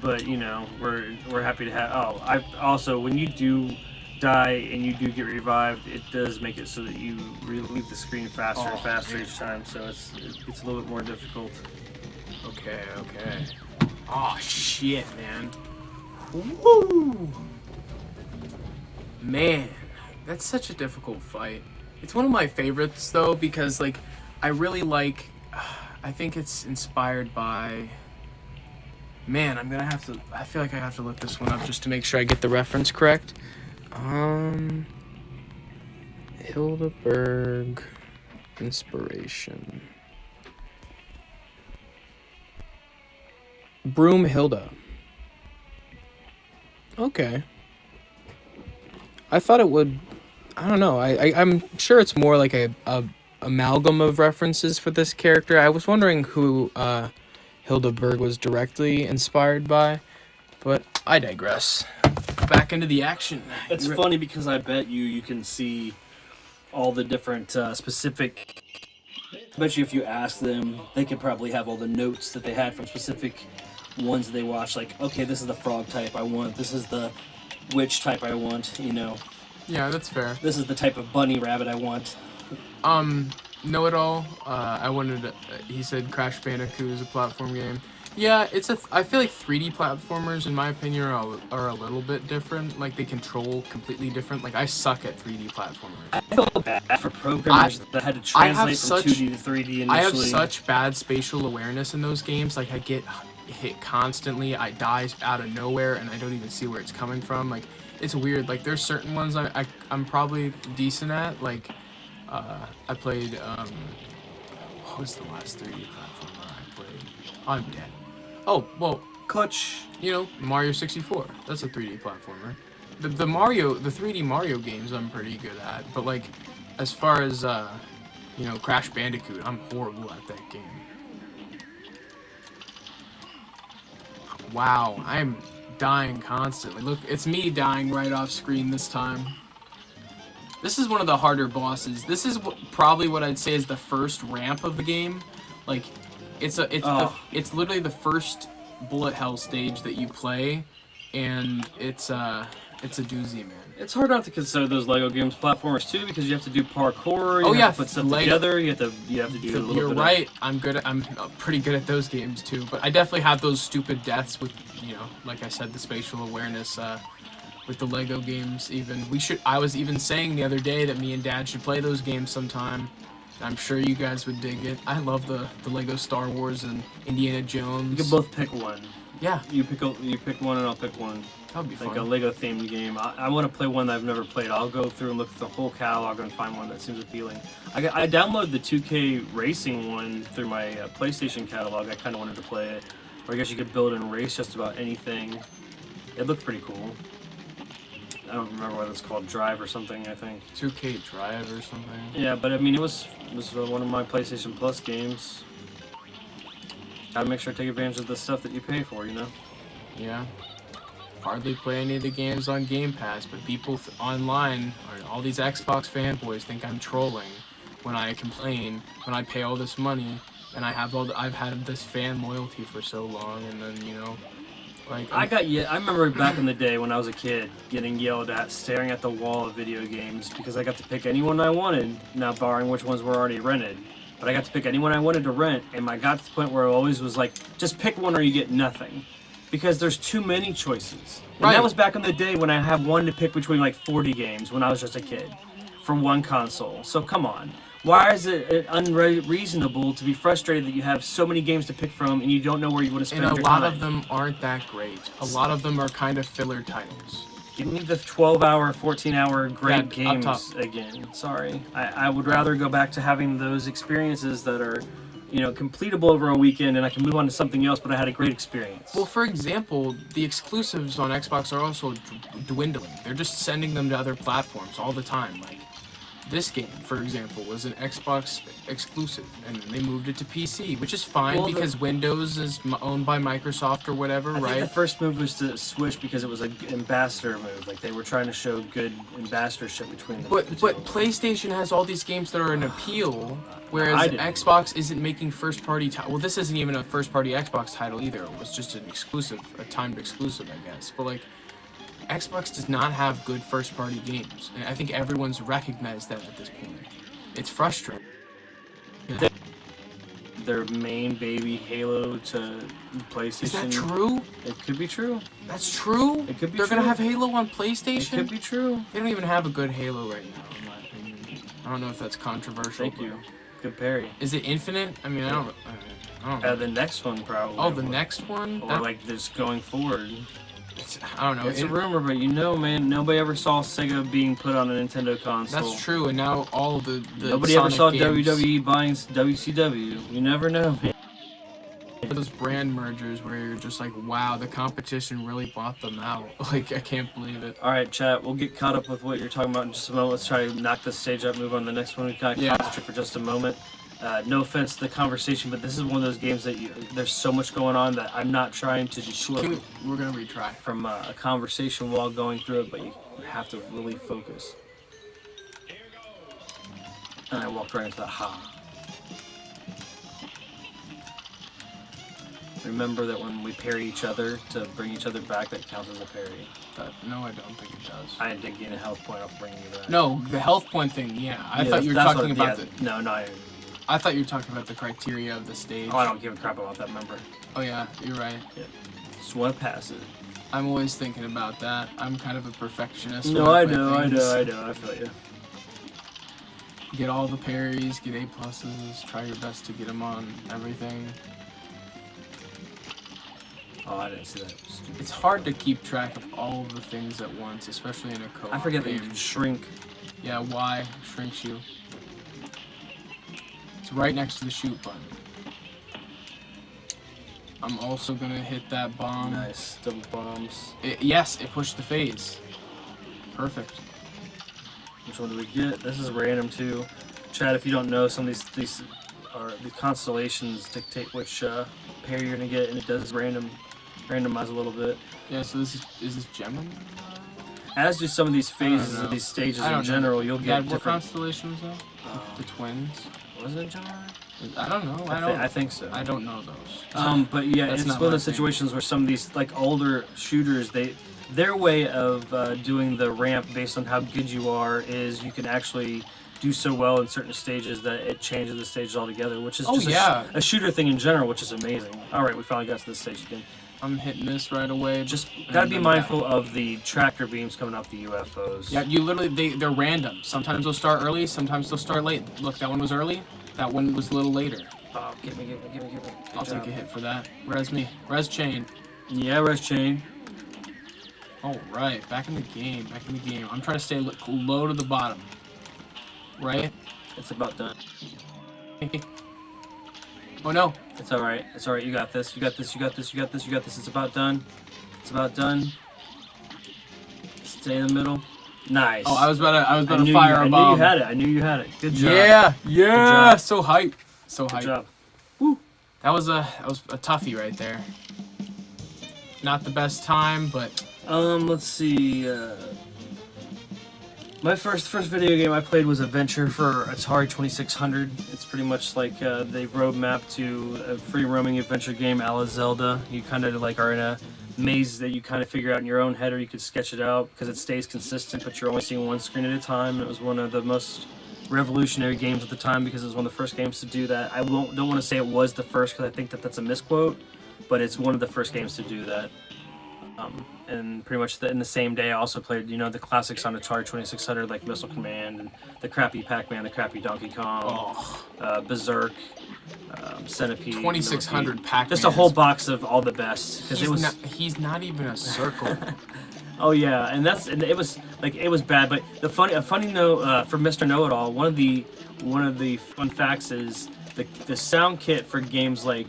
But, we're happy to have... also, when you do die and you do get revived, it does make it so that you leave the screen faster and faster each time, so it's a little bit more difficult. Okay. Oh shit, man. Woo! Man, that's such a difficult fight. It's one of my favorites though because like I really like. I think it's inspired by. Man, I'm gonna have to. I feel like I have to look this one up just to make sure I get the reference correct. Hilda Berg inspiration. Broom Hilda. Okay. I thought it would. I don't know. I'm sure it's more like a amalgam of references for this character. I was wondering who Hilda Berg was directly inspired by, but I digress. Back into the action. It's funny because I bet you can see all the different specific. I bet you if you ask them, they could probably have all the notes that they had from specific ones they watched. Like, okay, this is the frog type I want. This is the witch type I want. You know. Yeah, that's fair. This is the type of bunny rabbit I want. Know it all. I wanted. He said Crash Bandicoot is a platform game. Yeah, it's a. I feel like 3D platformers, in my opinion, are a little bit different. Like they control completely different. Like I suck at 3D platformers. I feel bad for programmers that had to translate from 2D to 3D initially. I have such bad spatial awareness in those games. Like I get hit constantly. I die out of nowhere, and I don't even see where it's coming from. Like it's weird. Like there's certain ones I'm probably decent at. Like I played. What was the last 3D platformer I played? I'm dead. Oh, well, Clutch, Mario 64. That's a 3D platformer. The 3D Mario games I'm pretty good at. But, like, as far as, Crash Bandicoot, I'm horrible at that game. Wow, I'm dying constantly. Look, it's me dying right off screen this time. This is one of the harder bosses. This is probably what I'd say is the first ramp of the game. Like, it's literally the first bullet hell stage that you play, and it's a doozy, man. It's hard not to consider those Lego games platformers too, because you have to do parkour. You have to put stuff together. You have to do a little You're bit right. I'm pretty good at those games too. But I definitely have those stupid deaths with like I said, the spatial awareness. With the Lego games, I was even saying the other day that me and Dad should play those games sometime. I'm sure you guys would dig it. I love the Lego Star Wars and Indiana Jones. You can both pick one. Yeah. You pick one and I'll pick one. That'll be fun. Like a Lego themed game. I want to play one that I've never played. I'll go through and look at the whole catalog and find one that seems appealing. I downloaded the 2K racing one through my PlayStation catalog. I kind of wanted to play it. Or I guess you could build and race just about anything. It looked pretty cool. I don't remember what it's called, Drive or something, I think. 2K Drive or something? Yeah, but I mean, it was one of my PlayStation Plus games. Gotta make sure to take advantage of the stuff that you pay for, Yeah. Hardly play any of the games on Game Pass, but people online, or all these Xbox fanboys, think I'm trolling when I complain, when I pay all this money, and I've had this fan loyalty for so long, and then, like, I remember back in the day when I was a kid getting yelled at, staring at the wall of video games because I got to pick anyone I wanted, not barring which ones were already rented. But I got to pick anyone I wanted to rent, and I got to the point where it always was like, just pick one or you get nothing. Because there's too many choices. And that was back in the day when I had one to pick between like 40 games when I was just a kid for one console. So come on. Why is it unreasonable to be frustrated that you have so many games to pick from and you don't know where you want to spend your time? And a lot of them aren't that great. A lot of them are kind of filler titles. Give me the 12-hour, 14-hour great games again. Sorry. I would rather go back to having those experiences that are, completable over a weekend and I can move on to something else, but I had a great experience. Well, for example, the exclusives on Xbox are also dwindling. They're just sending them to other platforms all the time. Like, this game, for example, was an Xbox exclusive, and they moved it to PC, which is fine because Windows is owned by Microsoft or whatever, right? I think the first move was to switch because it was an ambassador move. Like, they were trying to show good ambassadorship between them. But PlayStation has all these games that are an appeal, whereas Xbox isn't making first-party well, this isn't even a first-party Xbox title either. It was just an exclusive, a timed exclusive, I guess. But, like, Xbox does not have good first-party games, and I think everyone's recognized that at this point. It's frustrating. their main baby Halo to PlayStation. Is that true? It could be true. That's true? It could be They're true. gonna have Halo on It PlayStation? could be true. They don't even have a good Halo right now, in my opinion. I don't know if that's controversial. Thank you. Good parry. Is it infinite? I mean, I don't know. The next one probably. Oh, the next one? Or like just going forward. I don't know. It's a rumor, but you know, man, nobody ever saw Sega being put on a Nintendo console. That's true, and now all of the Nobody Sonic ever saw games, WWE buying WCW. You never know, man. those brand mergers where you're just like, wow, the competition really bought them out. Like, I can't believe it. All right, chat. We'll get caught up with what you're talking about in just a moment. Let's try to knock this stage up, move on to the next one. We kind of concentrate for just a moment. No offense to the conversation, but this is one of those games that there's so much going on that I'm not trying to dissuade We're gonna retry from a conversation while going through it, but you have to really focus. And I walked right into that ha. Remember that when we parry each other to bring each other back, that counts as a parry. No, I don't think it does. I didn't gain a health point off bringing you back. No, the health point thing, yeah. I Yeah, thought you were that's talking what- about yeah, No, no, I thought you were talking about the criteria of the stage. I don't give a crap about that member. Oh yeah, you're right. Yeah. Just want to pass it. I'm always thinking about that. I'm kind of a perfectionist. No, when I play know, things. I feel you. Get all the parries, get A pluses, try your best to get them on everything. Oh, I didn't see that. Stupid. It's hard to keep track of all of the things at once, especially in a co-op I forget that game. you can shrink. Yeah, Y shrinks you. It's right next to the shoot button. I'm also gonna hit that bomb. Nice. Double bombs. Yes, it pushed the phase. Perfect. Which one do we get? This is random too. Chad, if you don't know, some of these are the constellations dictate which pair you're gonna get, and it does randomize a little bit. Yeah, so is this Gemini? As do some of these phases know. of these stages I don't in know. general, you'll Yeah, get what different. constellation was that? The twins? Was it Gemini? I don't know. I think so. I don't know those. But yeah, That's it's not one of my those thing. situations where some of these like older shooters, their way of doing the ramp based on how good you are is you can actually do so well in certain stages that it changes the stages altogether, which is just a shooter thing in general, which is amazing. All right, we finally got to this stage again. I'm hitting this right away. Just and gotta be then mindful of the tractor beams coming off the UFOs. Yeah, you literally they're random. Sometimes they'll start early, sometimes they'll start late. Look, that one was early. That one was a little later. Oh, get me. Good I'll job. take a hit for that. Res chain. Yeah, Res Chain. All right, back in the game. I'm trying to stay low to the bottom. Right? It's about done. Oh no. It's alright. You got this. It's about done. Stay in the middle. Nice. Oh, I was about to knew fire a bomb. I knew you had it. Good job. Yeah. Good job. So hype. Good job. That was a toughie right there. Not the best time, but Let's see. My first video game I played was Adventure for Atari 2600. It's pretty much like the roadmap to a free roaming adventure game a la Zelda. You kind of like are in a maze that you kind of figure out in your own head, or you could sketch it out because it stays consistent, but you're only seeing one screen at a time. It was one of the most revolutionary games at the time because it was one of the first games to do that. I don't want to say it was the first because I think that's a misquote, but it's one of the first games to do that. And pretty much in the same day I also played, the classics on Atari 2600 like Missile Command and the crappy Pac-Man, the crappy Donkey Kong, Berserk, Centipede, 2600 Pac-Man. just a whole box of all the best because he's not even a circle. Oh yeah, and it was bad. But a funny note for Mr. Know-It-All. One of the fun facts is the sound kit for games like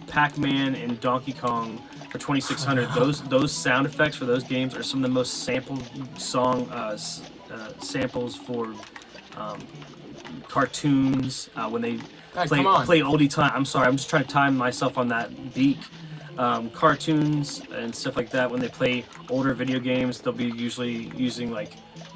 Pac-Man and Donkey Kong for 2600. Those sound effects for those games are some of the most sampled samples for cartoons when they play oldie time. I'm sorry, I'm just trying to time myself on that beat. Cartoons and stuff like that, when they play older video games, they'll be usually using like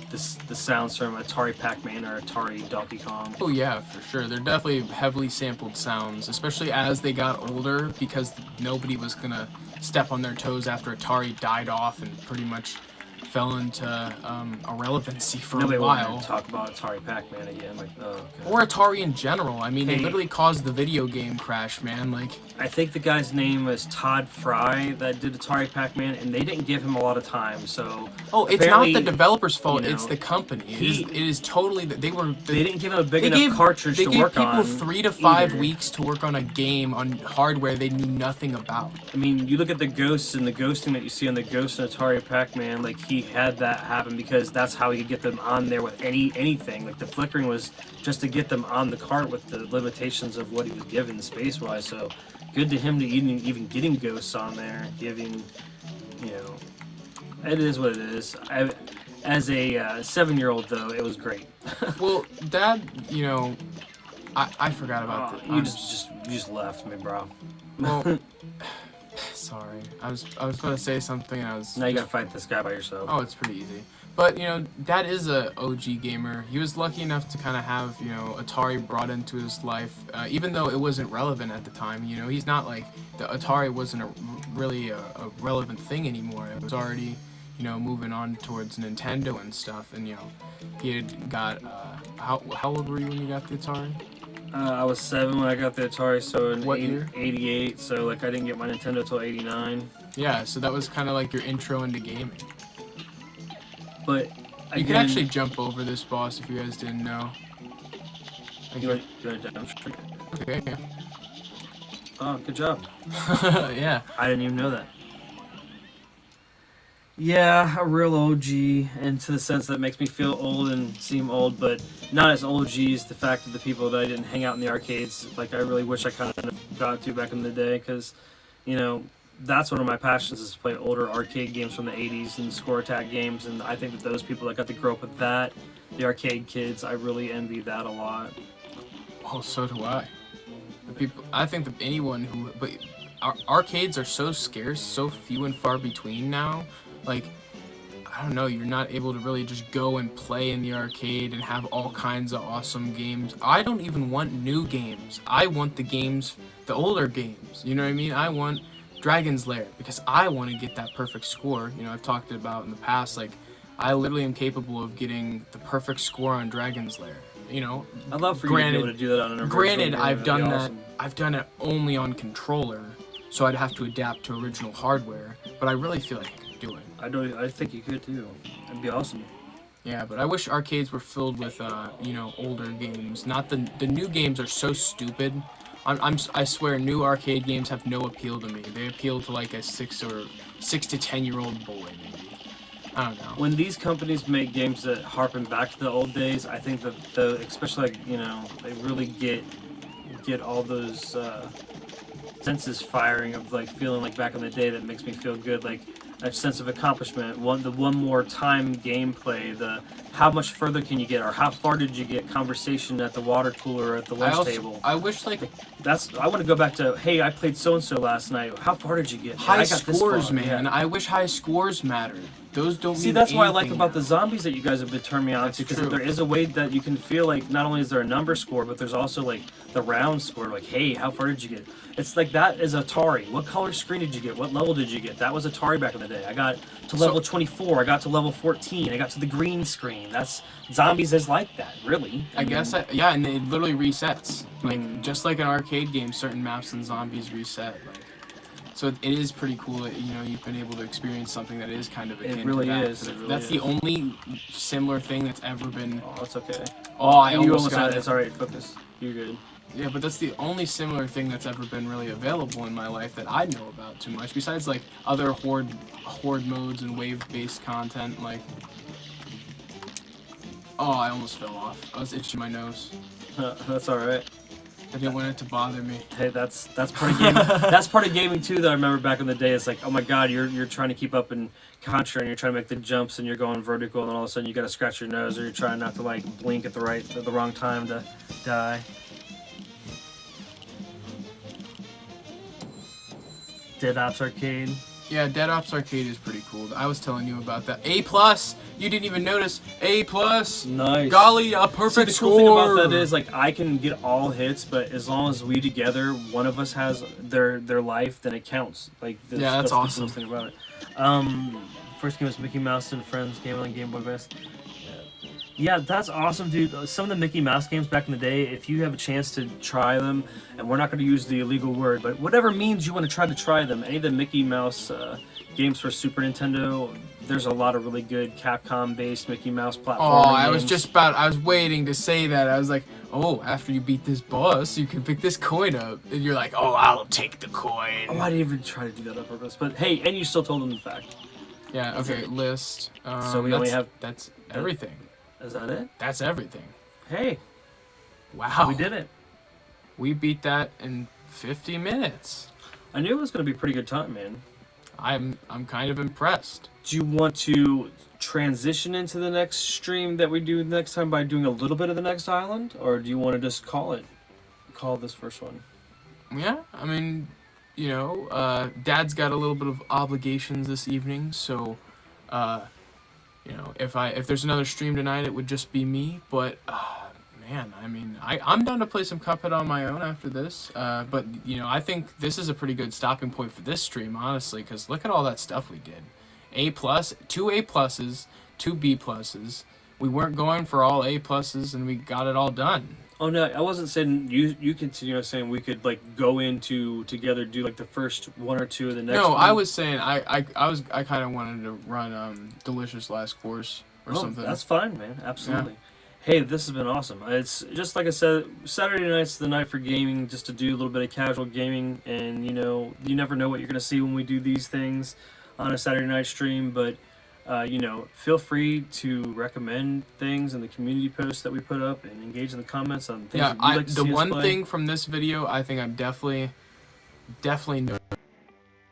the sounds from Atari Pac-Man or Atari Donkey Kong. Oh yeah, for sure. They're definitely heavily sampled sounds, especially as they got older, because nobody was gonna step on their toes after Atari died off and pretty much fell into irrelevancy for Nobody a wanted while. to talk about Atari Pac-Man again. Like, oh, God. Or Atari in general. I mean, they Hey. literally caused the video game crash, man. Like, I think the guy's name was Todd Fry that did Atari Pac-Man, and they didn't give him a lot of time. So oh, it's not the apparently, developer's fault. you know, It's the company. he- It is totally that they didn't give him a big They enough gave cartridge they to gave work people on. 3 to 5 either. weeks to work on a game on hardware they knew nothing about. I mean, you look at the ghosts and the ghosting that you see on the Ghost and Atari Pac-Man. Like, he had that happen because that's how he could get them on there with anything. Like, the flickering was just to get them on the cart with the limitations of what he was given space-wise. So good to him to even getting ghosts on there, giving, you know, it is what it is. As a 7-year-old, though, it was great. Well, Dad, you know, I forgot about that. You just left me, bro. Well, sorry. I was going to say something and I was. Now you gotta fight this guy by yourself. Oh, it's pretty easy. But, you know, Dad is a OG gamer. He was lucky enough to kind of have, you know, Atari brought into his life, even though it wasn't relevant at the time. You know, he's not like, the Atari wasn't really a relevant thing anymore. It was already, you know, moving on towards Nintendo and stuff. And, you know, he had got, how old were you when you got the Atari? I was 7 when I got the Atari, so in What year? 88, so like I didn't get my Nintendo till 89. Yeah, so that was kind of like your intro into gaming. But You again, can actually jump over this boss if you guys didn't know. Like, you want to demonstrate? okay, yeah. Oh, good job. Yeah. I didn't even know that. Yeah, a real OG, and to the sense that makes me feel old and seem old, but not as OG as the fact of the people that I didn't hang out in the arcades. Like, I really wish I kind of got to back in the day, because, you know, that's one of my passions, is to play older arcade games from the 80s and score attack games, and I think that those people that got to grow up with that, the arcade kids, I really envy that a lot. Oh, so do I. The people, I think that anyone who, but arcades are so scarce, so few and far between now. Like, I don't know, you're not able to really just go and play in the arcade and have all kinds of awesome games. I don't even want new games. I want the games, the older games. You know what I mean? I want Dragon's Lair because I want to get that perfect score. You know, I've talked about in the past, like, I literally am capable of getting the perfect score on Dragon's Lair. You know, I'd love for you to be able to do that on an granted, I've done that. Awesome. I've done it only on controller, so I'd have to adapt to original hardware. But I really feel like I could do it. I think you could too. That'd be awesome. Yeah, but I wish arcades were filled with, you know, older games. Not the new games are so stupid. I swear, new arcade games have no appeal to me. They appeal to like a 6 to 10-year-old boy, maybe. I don't know. When these companies make games that harken back to the old days, I think that especially like, you know, they really get all those senses firing of like feeling like back in the day. That makes me feel good, like a sense of accomplishment. The one more time gameplay, the how much further can you get, or how far did you get, conversation at the water cooler or at the lunch table. I wish like I want to go back to, hey, I played so and so last night. How far did you get? high I got this scores, far. man. Yeah. I wish high scores mattered. Those don't See, mean that's what I like anything about now. the zombies that you guys have been turning me on to, because true. there is a way that you can feel like not only is there a number score, but there's also like the round score. Like, hey, how far did you get? It's like that is Atari. What color screen did you get? What level did you get? That was Atari back in the day. I got to level 24. I got to level 14. I got to the green screen. That's zombies is like that, really. I guess, yeah, and it literally resets. Like, just like an arcade game, certain maps and zombies reset. Like, so it is pretty cool that, you know, you've been able to experience something that is kind of akin It really to that. is. It really That's is. the only similar thing that's ever been. Oh, that's okay. Oh, I You almost got had it. It's all right. Focus. You're good. Yeah, but that's the only similar thing that's ever been really available in my life that I know about too much. Besides, like, other horde modes and wave-based content, like. Oh, I almost fell off. I was itching my nose. That's all right. I didn't want it to bother me. Hey, that's part of gaming. That's part of gaming too. That I remember back in the day. It's like, oh my God, you're trying to keep up in Contra, and you're trying to make the jumps, and you're going vertical, and all of a sudden you got to scratch your nose, or you're trying not to like blink at the wrong time to die. Dead Ops Arcade. Yeah, Dead Ops Arcade is pretty cool. I was telling you about that. A+! You didn't even notice. A+! Nice. Golly, a perfect See, the cool thing score! about that is, like, I can get all hits, but as long as we together, one of us has their life, then it counts. Like, Yeah, that's the awesome. coolest thing about it. First game was Mickey Mouse and Friends game on Game Boy Advance. Yeah, that's awesome, dude. Some of the Mickey Mouse games back in the day, if you have a chance to try them, and we're not going to use the illegal word, but whatever means you want to try them, any of the Mickey Mouse games for Super Nintendo, there's a lot of really good Capcom-based Mickey Mouse platforming games. I was waiting to say that. I was like, oh, after you beat this boss, you can pick this coin up. And you're like, oh, I'll take the coin. Oh, I didn't even try to do that on purpose. But hey, and you still told them the fact. Yeah, okay, list. So we only have... That's everything. Is that it? That's everything. Hey. Wow. We did it. We beat that in 50 minutes. I knew it was going to be a pretty good time, man. I'm kind of impressed. Do you want to transition into the next stream that we do next time by doing a little bit of the next island? Or do you want to just call this first one? Yeah, I mean, you know, Dad's got a little bit of obligations this evening, so... you know, if there's another stream tonight, it would just be me. But man, I mean, I'm down to play some Cuphead on my own after this. But you know, I think this is a pretty good stopping point for this stream, honestly, because look at all that stuff we did. A+, 2 A+, 2 B+. We weren't going for all A+, and we got it all done. Oh no, I wasn't saying you continue saying we could like go into together do like the first one or two of the next. No, one. I was saying I kind of wanted to run Delicious Last Course or something. That's fine, man. Absolutely. Yeah. Hey, this has been awesome. It's just like I said, Saturday night's the night for gaming, just to do a little bit of casual gaming, and you know, you never know what you're gonna see when we do these things on a Saturday night stream, but. You know, feel free to recommend things in the community posts that we put up and engage in the comments on things that you'd like to see us play. The one thing from this video, I think I'm definitely know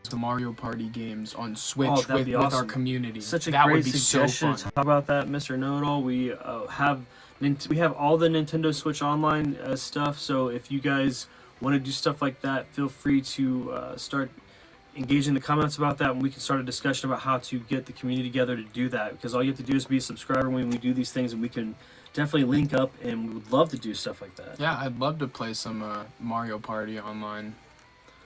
the Mario Party games on Switch with awesome. Our community. Such a that great would be suggestion. so fun. How about that, Mr. Know-It-All? We have all the Nintendo Switch Online stuff, so if you guys want to do stuff like that, feel free to start engage in the comments about that, and we can start a discussion about how to get the community together to do that, because all you have to do is be a subscriber when we do these things, and we can definitely link up, and we would love to do stuff like that. Yeah, I'd love to play some Mario Party online.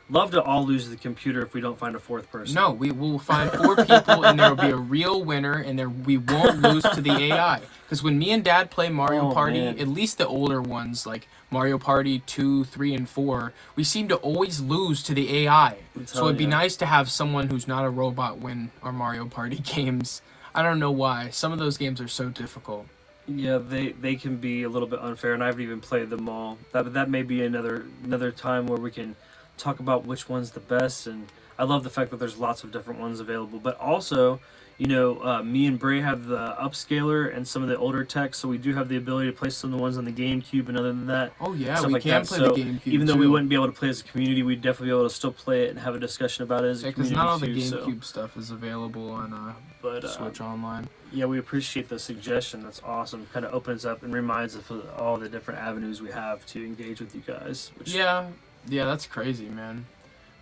Love to all lose the computer if we don't find a fourth person. No, we will find 4 people, and there will be a real winner, and we won't lose to the AI. Because when me and Dad play Mario Party, man. at least the older ones, like Mario Party 2, 3, and 4, we seem to always lose to the AI. So it'd be nice to have someone who's not a robot win our Mario Party games. I don't know why. Some of those games are so difficult. Yeah, they can be a little bit unfair, and I haven't even played them all. That may be another time where we can talk about which one's the best, and I love the fact that there's lots of different ones available. But also, you know, me and Bray have the upscaler and some of the older tech, so we do have the ability to play some of the ones on the GameCube, and other than that, oh yeah, stuff we like can that. play So the GameCube even though too. we wouldn't be able to play as a community, we'd definitely be able to still play it and have a discussion about it as a community. Because not all the too, GameCube stuff is available on Switch Online. Yeah, we appreciate the suggestion. That's awesome. Kind of opens up and reminds us of all the different avenues we have to engage with you guys. Yeah, that's crazy, man.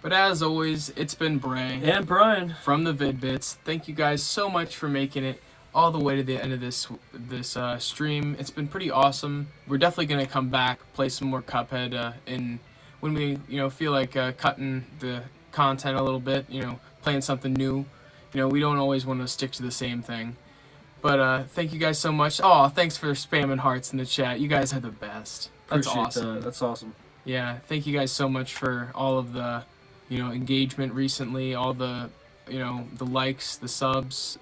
But as always, it's been Bray and Brian from the Vid-Bits. Thank you guys so much for making it all the way to the end of this stream. It's been pretty awesome. We're definitely gonna come back, play some more Cuphead, when we feel like cutting the content a little bit. Playing something new. We don't always want to stick to the same thing. But thank you guys so much. Oh, thanks for spamming hearts in the chat. You guys are the best. That's awesome. That's awesome. Yeah, thank you guys so much for all of the engagement recently, all the the likes, the subs.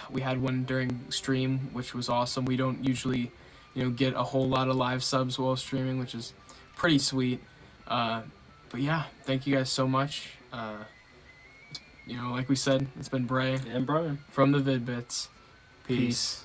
We had one during stream, which was awesome. We don't usually get a whole lot of live subs while streaming, which is pretty sweet. But yeah, thank you guys so much. Like we said, it's been Bray and Brian from the Vid-Bits. Peace.